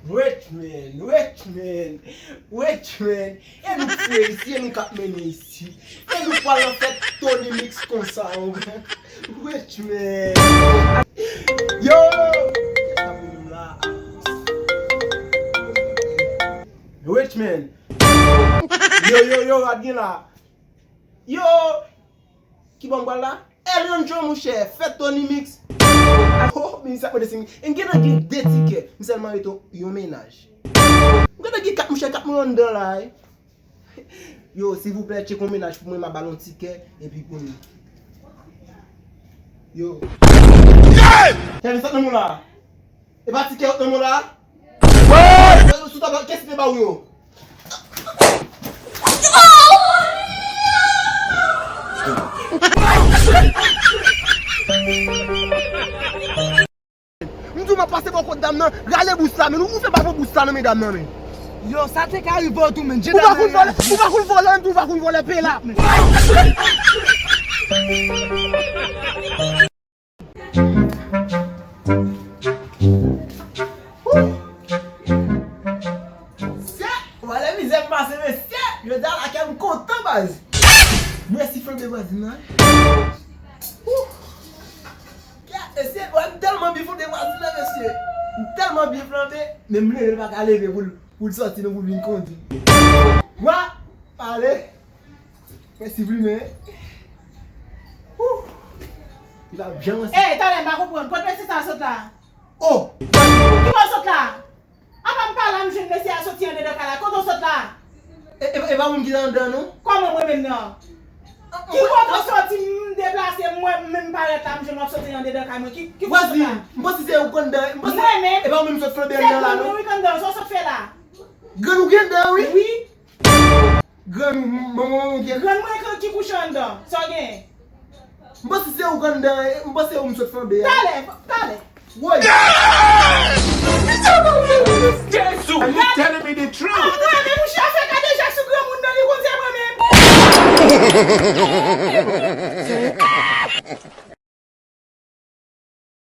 Wait man. E nou fwe isi, e nou kap mene isi. E nou palan fet Tony Mix kon sa ou. Wait man. Yo! Wait man. Yo, adgen la. Yo! Ki bon bala? Elion John mouche, fet Tony Mix. Oh, mi sa pwede sing. En gen a gen detike, mi selman reto yon menaj. Mwen gen a gen $4 million. Yo, s'il vous plaît, check mon menaj pou mwen ma balon ticket et puis pou mwen. Yo. Kèm sot nan moun la? E ba ticket out nan moun la? Sou ta kes ne ba ou yo? Mdou ma pase kon kote dam nan, gale bousa men, ou fe pa kon bousa nan men dam nan men? Yo, sa te ka yu votou men, Ou va koun volan, ou va koun volan pe la men. Se, wale mi zem pase men, se, yo dal akè m kontan baz. Mwen si fèm de vazi nan. I'm tellement bien fondé voici là monsieur. Tellement bien planté, mais me pas aller pour sortir pour venir conduire. Moi, allez. Merci vraiment. Il a bien. Eh, t'as pas comprendre. Pourquoi c'est ça saute là? Oh. Qui va sauter là? Avant de parler, je vais essayer à sortir de là. Quand on saute là? Et va me dire dedans non? Comment moi maintenant? Qui va sortir me déplacer moi même pas là, je vais sortir en dedans qui va sortir? Moi si c'est au condamné, moi même. Et va même sortir dedans là non? Oui, quand on sort fait là. Grand ou dedans oui? Oui. Grand maman qui Grand moi qui couche en dedans. Ça gagne. Moi si c'est au condamné, moi c'est au me sortir dedans. T'allez. Ouais. Jesus, you telling me the truth? Moi même je suis fait déjà sous grand monde dans les conseils moi même.